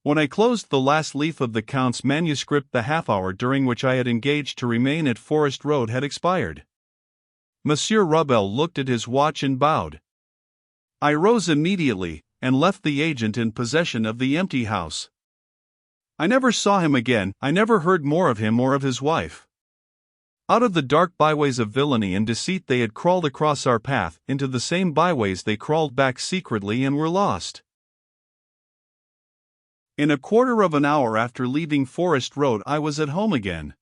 When I closed the last leaf of the Count's manuscript, the half-hour during which I had engaged to remain at Forest Road had expired. Monsieur Rubel looked at his watch and bowed. I rose immediately, and left the agent in possession of the empty house. I never saw him again. I never heard more of him or of his wife. Out of the dark byways of villainy and deceit they had crawled across our path, into the same byways they crawled back secretly and were lost. In a quarter of an hour after leaving Forest Road I was at home again.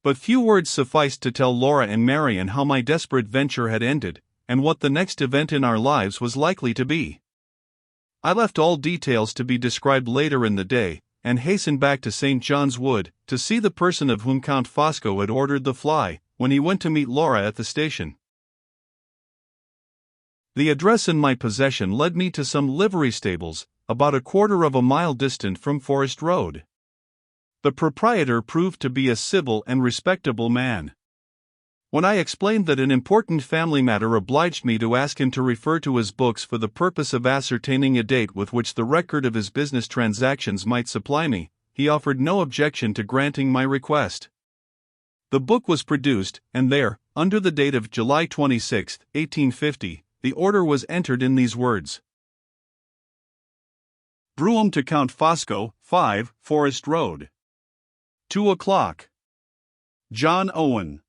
But few words sufficed to tell Laura and Marion how my desperate venture had ended, and what the next event in our lives was likely to be. I left all details to be described later in the day, and hastened back to St. John's Wood, to see the person of whom Count Fosco had ordered the fly, when he went to meet Laura at the station. The address in my possession led me to some livery stables, about a quarter of a mile distant from Forest Road. The proprietor proved to be a civil and respectable man. When I explained that an important family matter obliged me to ask him to refer to his books for the purpose of ascertaining a date with which the record of his business transactions might supply me, he offered no objection to granting my request. The book was produced, and there, under the date of July 26, 1850, the order was entered in these words: Brougham to Count Fosco, 5, Forest Road. 2 o'clock. John Owen.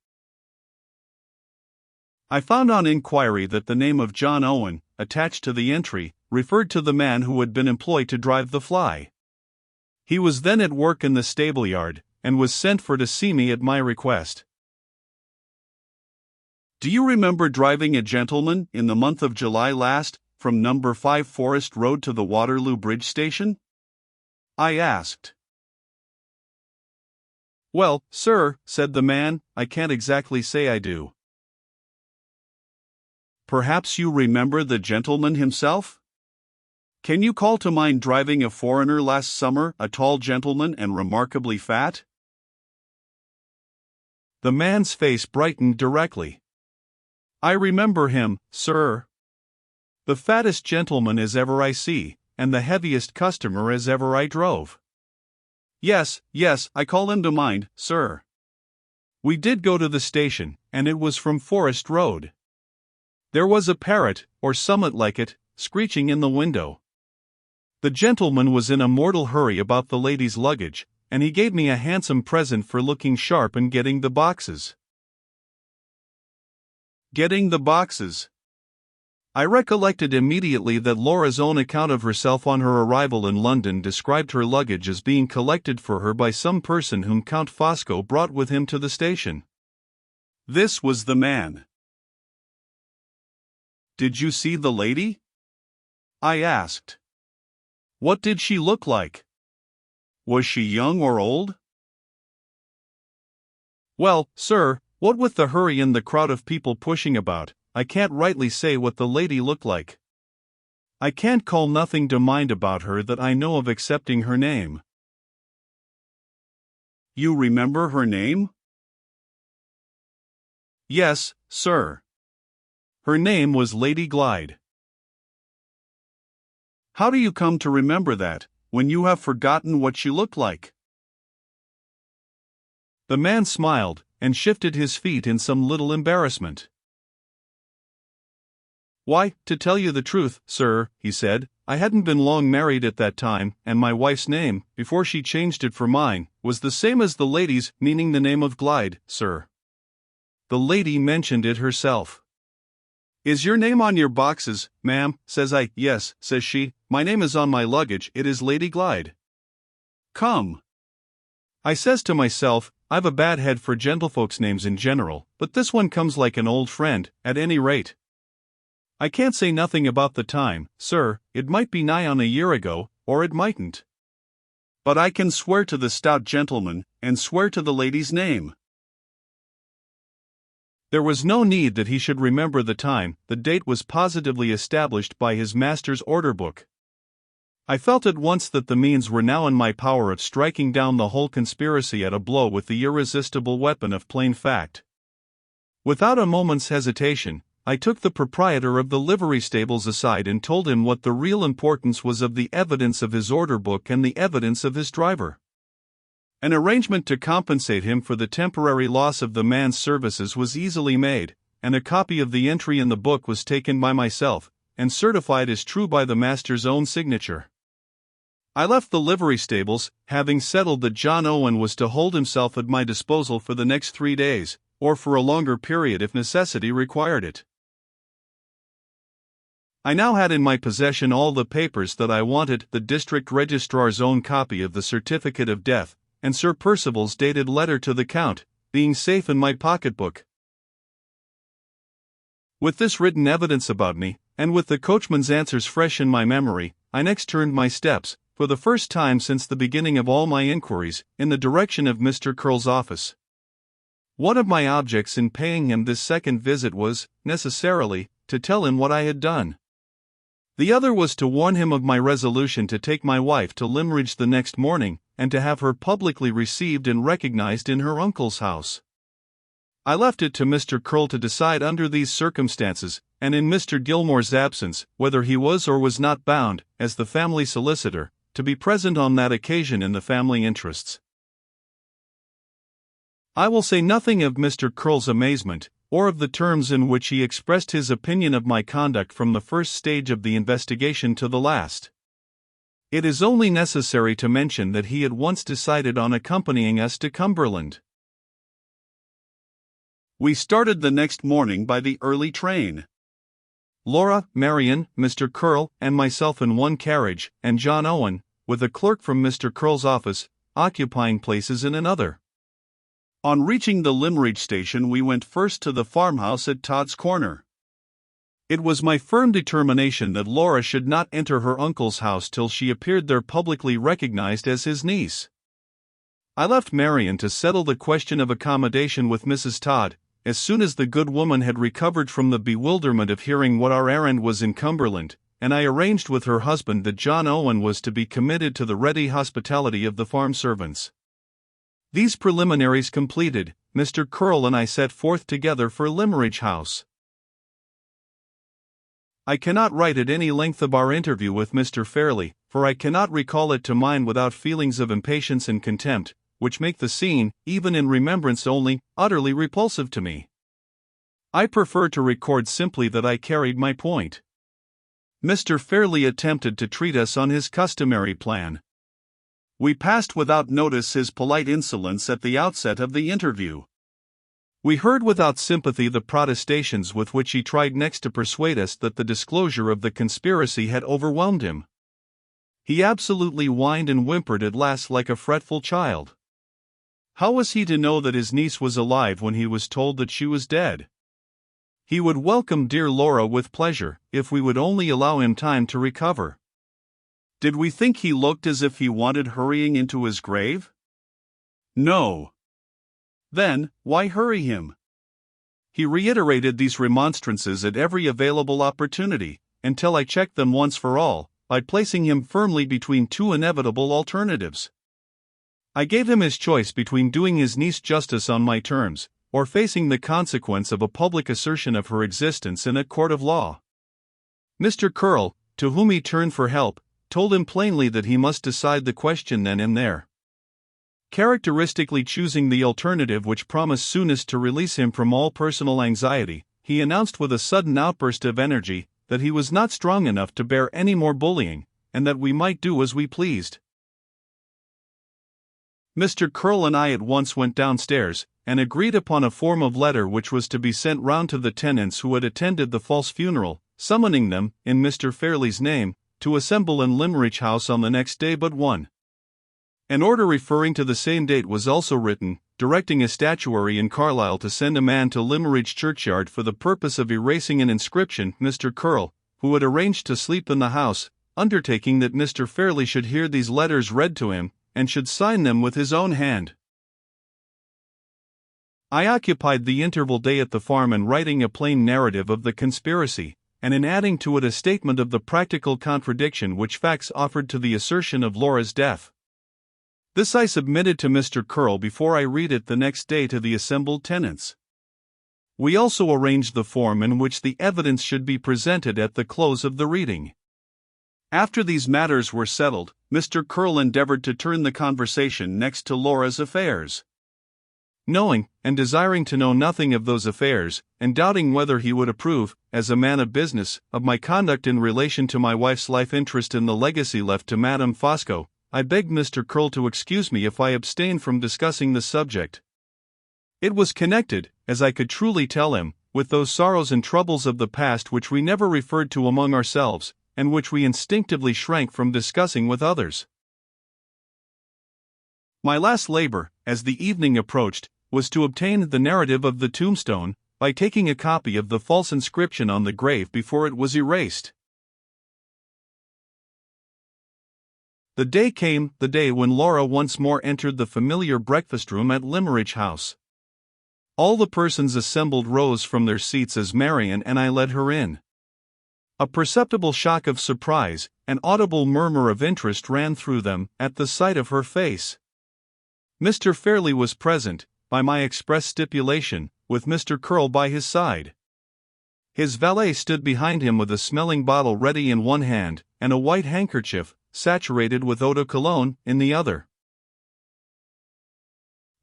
I found on inquiry that the name of John Owen, attached to the entry, referred to the man who had been employed to drive the fly. He was then at work in the stable yard, and was sent for to see me at my request. Do you remember driving a gentleman, in the month of July last, from number 5 Forest Road to the Waterloo Bridge Station? I asked. Well, sir, said the man, I can't exactly say I do. Perhaps you remember the gentleman himself? Can you call to mind driving a foreigner last summer, a tall gentleman and remarkably fat? The man's face brightened directly. I remember him, sir. The fattest gentleman as ever I see, and the heaviest customer as ever I drove. Yes, I call him to mind, sir. We did go to the station, and it was from Forest Road. There was a parrot, or somewhat like it, screeching in the window. The gentleman was in a mortal hurry about the lady's luggage, and he gave me a handsome present for looking sharp and getting the boxes. Getting the boxes. I recollected immediately that Laura's own account of herself on her arrival in London described her luggage as being collected for her by some person whom Count Fosco brought with him to the station. This was the man. Did you see the lady? I asked. What did she look like? Was she young or old? Well, sir, what with the hurry and the crowd of people pushing about, I can't rightly say what the lady looked like. I can't call nothing to mind about her that I know of excepting her name. You remember her name? Yes, sir. Her name was Lady Glyde. How do you come to remember that, when you have forgotten what she looked like? The man smiled, and shifted his feet in some little embarrassment. Why, to tell you the truth, sir, he said, I hadn't been long married at that time, and my wife's name, before she changed it for mine, was the same as the lady's, meaning the name of Glyde, sir. The lady mentioned it herself. Is your name on your boxes, ma'am? Says I. Yes, says she, my name is on my luggage, it is Lady Glyde. Come. I says to myself, I've a bad head for gentlefolks' names in general, but this one comes like an old friend, at any rate. I can't say nothing about the time, sir, it might be nigh on a year ago, or it mightn't. But I can swear to the stout gentleman, and swear to the lady's name. There was no need that he should remember the time, the date was positively established by his master's order book. I felt at once that the means were now in my power of striking down the whole conspiracy at a blow with the irresistible weapon of plain fact. Without a moment's hesitation, I took the proprietor of the livery stables aside and told him what the real importance was of the evidence of his order book and the evidence of his driver. An arrangement to compensate him for the temporary loss of the man's services was easily made, and a copy of the entry in the book was taken by myself, and certified as true by the master's own signature. I left the livery stables, having settled that John Owen was to hold himself at my disposal for the next 3 days, or for a longer period if necessity required it. I now had in my possession all the papers that I wanted, the district registrar's own copy of the certificate of death, and Sir Percival's dated letter to the Count, being safe in my pocketbook. With this written evidence about me, and with the coachman's answers fresh in my memory, I next turned my steps, for the first time since the beginning of all my inquiries, in the direction of Mr. Curll's office. One of my objects in paying him this second visit was, necessarily, to tell him what I had done. The other was to warn him of my resolution to take my wife to Limmeridge the next morning, and to have her publicly received and recognized in her uncle's house. I left it to Mr. Curll to decide under these circumstances, and in Mr. Gilmore's absence, whether he was or was not bound, as the family solicitor, to be present on that occasion in the family interests. I will say nothing of Mr. Curll's amazement, or of the terms in which he expressed his opinion of my conduct from the first stage of the investigation to the last. It is only necessary to mention that he at once decided on accompanying us to Cumberland. We started the next morning by the early train. Laura, Marion, Mr. Curll, and myself in one carriage, and John Owen, with a clerk from Mr. Curll's office, occupying places in another. On reaching the Limmeridge station, we went first to the farmhouse at Todd's Corner. It was my firm determination that Laura should not enter her uncle's house till she appeared there publicly recognized as his niece. I left Marion to settle the question of accommodation with Mrs. Todd, as soon as the good woman had recovered from the bewilderment of hearing what our errand was in Cumberland, and I arranged with her husband that John Owen was to be committed to the ready hospitality of the farm servants. These preliminaries completed, Mr. Curll and I set forth together for Limmeridge House. I cannot write at any length of our interview with Mr. Fairley, for I cannot recall it to mind without feelings of impatience and contempt, which make the scene, even in remembrance only, utterly repulsive to me. I prefer to record simply that I carried my point. Mr. Fairley attempted to treat us on his customary plan. We passed without notice his polite insolence at the outset of the interview. We heard without sympathy the protestations with which he tried next to persuade us that the disclosure of the conspiracy had overwhelmed him. He absolutely whined and whimpered at last like a fretful child. How was he to know that his niece was alive when he was told that she was dead? He would welcome dear Laura with pleasure, if we would only allow him time to recover. Did we think he looked as if he wanted hurrying into his grave? No. Then, why hurry him? He reiterated these remonstrances at every available opportunity, until I checked them once for all, by placing him firmly between two inevitable alternatives. I gave him his choice between doing his niece justice on my terms, or facing the consequence of a public assertion of her existence in a court of law. Mr. Curll, to whom he turned for help, told him plainly that he must decide the question then and there. Characteristically choosing the alternative which promised soonest to release him from all personal anxiety, he announced with a sudden outburst of energy that he was not strong enough to bear any more bullying, and that we might do as we pleased. Mr. Curll and I at once went downstairs, and agreed upon a form of letter which was to be sent round to the tenants who had attended the false funeral, summoning them, in Mr. Fairley's name, to assemble in Limmeridge House on the next day but one. An order referring to the same date was also written, directing a statuary in Carlisle to send a man to Limmeridge churchyard for the purpose of erasing an inscription. Mr. Curll, who had arranged to sleep in the house, undertaking that Mr. Fairley should hear these letters read to him, and should sign them with his own hand. I occupied the interval day at the farm in writing a plain narrative of the conspiracy, and in adding to it a statement of the practical contradiction which facts offered to the assertion of Laura's death. This I submitted to Mr. Curll before I read it the next day to the assembled tenants. We also arranged the form in which the evidence should be presented at the close of the reading. After these matters were settled, Mr. Curl endeavored to turn the conversation next to Laura's affairs. Knowing, and desiring to know nothing of those affairs, and doubting whether he would approve, as a man of business, of my conduct in relation to my wife's life interest in the legacy left to Madame Fosco, I begged Mr. Curl to excuse me if I abstained from discussing the subject. It was connected, as I could truly tell him, with those sorrows and troubles of the past which we never referred to among ourselves, and which we instinctively shrank from discussing with others. My last labor, as the evening approached, was to obtain the narrative of the tombstone, by taking a copy of the false inscription on the grave before it was erased. The day came, the day when Laura once more entered the familiar breakfast room at Limmeridge House. All the persons assembled rose from their seats as Marian and I led her in. A perceptible shock of surprise, an audible murmur of interest ran through them, at the sight of her face. Mr. Fairley was present, by my express stipulation, with Mr. Curl by his side. His valet stood behind him with a smelling bottle ready in one hand, and a white handkerchief, saturated with eau de cologne, in the other.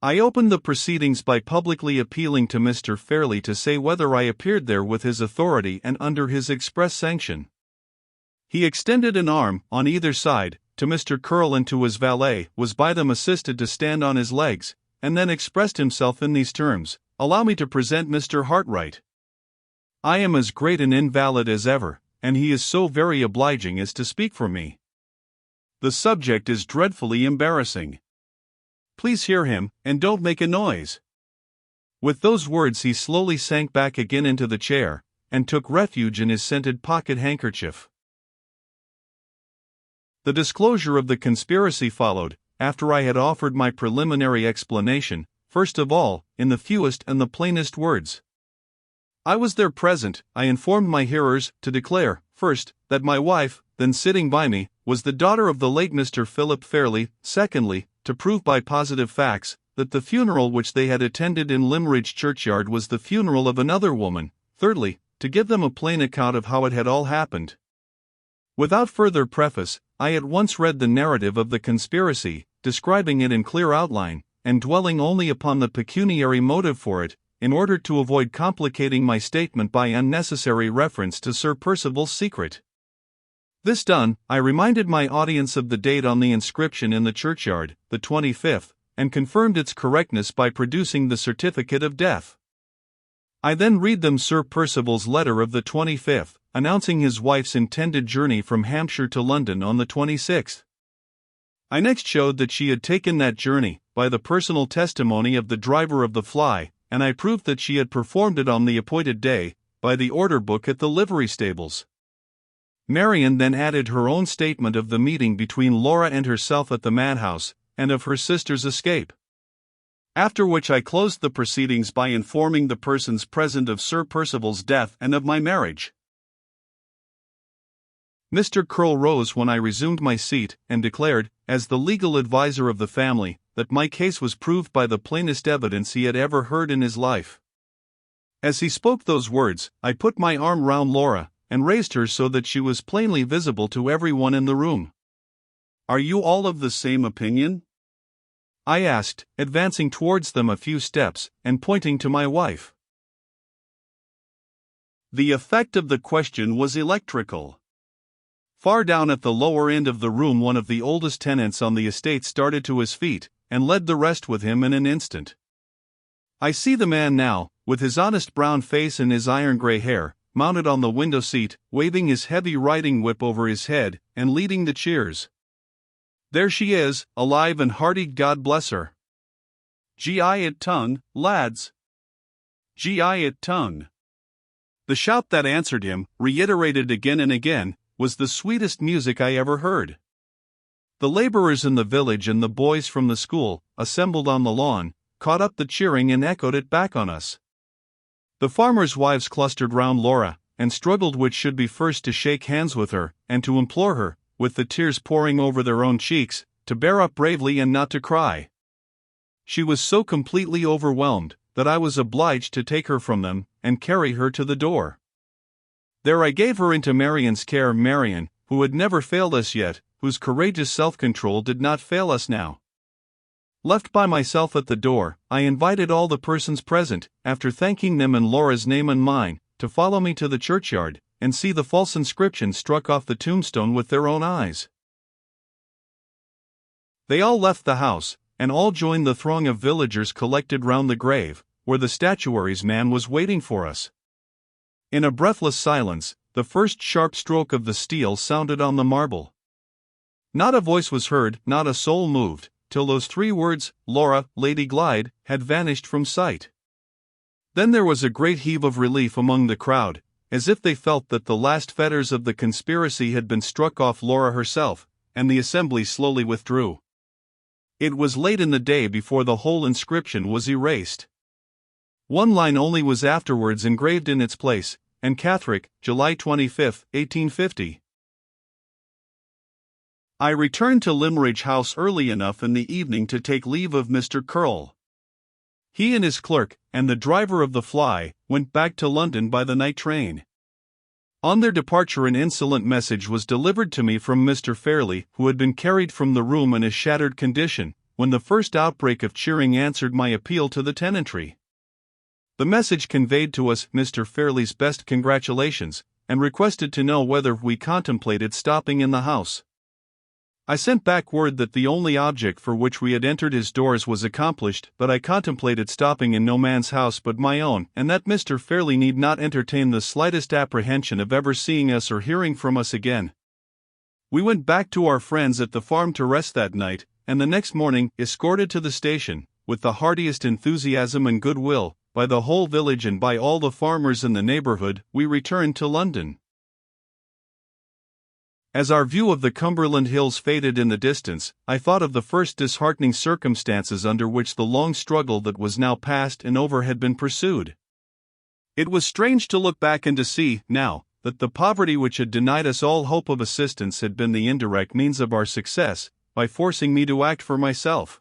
I opened the proceedings by publicly appealing to Mr. Fairley to say whether I appeared there with his authority and under his express sanction. He extended an arm, on either side, to Mr. Curl and to his valet, was by them assisted to stand on his legs, and then expressed himself in these terms: "Allow me to present Mr. Hartright. I am as great an invalid as ever, and he is so very obliging as to speak for me. The subject is dreadfully embarrassing. Please hear him, and don't make a noise." With those words he slowly sank back again into the chair, and took refuge in his scented pocket handkerchief. The disclosure of the conspiracy followed, after I had offered my preliminary explanation, first of all, in the fewest and the plainest words. I was there present, I informed my hearers, to declare, first, that my wife, then sitting by me, was the daughter of the late Mr. Philip Fairley; secondly, to prove by positive facts, that the funeral which they had attended in Limmeridge churchyard was the funeral of another woman; thirdly, to give them a plain account of how it had all happened. Without further preface, I at once read the narrative of the conspiracy, describing it in clear outline, and dwelling only upon the pecuniary motive for it, in order to avoid complicating my statement by unnecessary reference to Sir Percival's secret. This done, I reminded my audience of the date on the inscription in the churchyard, the 25th, and confirmed its correctness by producing the certificate of death. I then read them Sir Percival's letter of the 25th, announcing his wife's intended journey from Hampshire to London on the 26th. I next showed that she had taken that journey, by the personal testimony of the driver of the fly, and I proved that she had performed it on the appointed day, by the order book at the livery stables. Marian then added her own statement of the meeting between Laura and herself at the madhouse, and of her sister's escape. After which I closed the proceedings by informing the persons present of Sir Percival's death and of my marriage. Mr. Curl rose when I resumed my seat, and declared, as the legal adviser of the family, that my case was proved by the plainest evidence he had ever heard in his life. As he spoke those words, I put my arm round Laura, and raised her so that she was plainly visible to everyone in the room. "Are you all of the same opinion?" I asked, advancing towards them a few steps, and pointing to my wife. The effect of the question was electrical. Far down at the lower end of the room one of the oldest tenants on the estate started to his feet, and led the rest with him in an instant. I see the man now, with his honest brown face and his iron-grey hair, mounted on the window seat, waving his heavy riding whip over his head, and leading the cheers. There she is, alive and hearty, God bless her. Gi it tongue, lads. Gi it tongue. The shout that answered him, reiterated again and again, was the sweetest music I ever heard. The laborers in the village and the boys from the school, assembled on the lawn, caught up the cheering and echoed it back on us. The farmers' wives clustered round Laura, and struggled which should be first to shake hands with her, and to implore her, with the tears pouring over their own cheeks, to bear up bravely and not to cry. She was so completely overwhelmed, that I was obliged to take her from them, and carry her to the door. There I gave her into Marian's care, Marian, who had never failed us yet, whose courageous self-control did not fail us now. Left by myself at the door, I invited all the persons present, after thanking them in Laura's name and mine, to follow me to the churchyard, and see the false inscription struck off the tombstone with their own eyes. They all left the house, and all joined the throng of villagers collected round the grave, where the statuary's man was waiting for us. In a breathless silence, the first sharp stroke of the steel sounded on the marble. Not a voice was heard, not a soul moved, till those 3 words, Laura, Lady Glyde, had vanished from sight. Then there was a great heave of relief among the crowd, as if they felt that the last fetters of the conspiracy had been struck off Laura herself, and the assembly slowly withdrew. It was late in the day before the whole inscription was erased. One line only was afterwards engraved in its place, and Catherick, July 25, 1850. I returned to Limmeridge House early enough in the evening to take leave of Mr. Curll. He and his clerk, and the driver of the fly, went back to London by the night train. On their departure an insolent message was delivered to me from Mr. Fairley, who had been carried from the room in a shattered condition, when the first outbreak of cheering answered my appeal to the tenantry. The message conveyed to us Mr. Fairley's best congratulations, and requested to know whether we contemplated stopping in the house. I sent back word that the only object for which we had entered his doors was accomplished, but I contemplated stopping in no man's house but my own, and that Mr. Fairley need not entertain the slightest apprehension of ever seeing us or hearing from us again. We went back to our friends at the farm to rest that night, and the next morning, escorted to the station, with the heartiest enthusiasm and goodwill, by the whole village and by all the farmers in the neighbourhood, we returned to London. As our view of the Cumberland Hills faded in the distance, I thought of the first disheartening circumstances under which the long struggle that was now past and over had been pursued. It was strange to look back and to see, now, that the poverty which had denied us all hope of assistance had been the indirect means of our success, by forcing me to act for myself.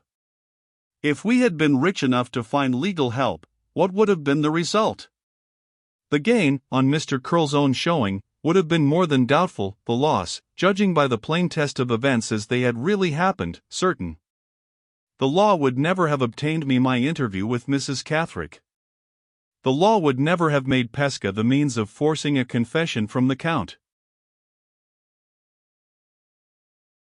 If we had been rich enough to find legal help, what would have been the result? The gain, on Mr. Curll's own showing, would have been more than doubtful, the loss, judging by the plain test of events as they had really happened, certain. The law would never have obtained me my interview with Mrs. Catherick. The law would never have made Pesca the means of forcing a confession from the Count.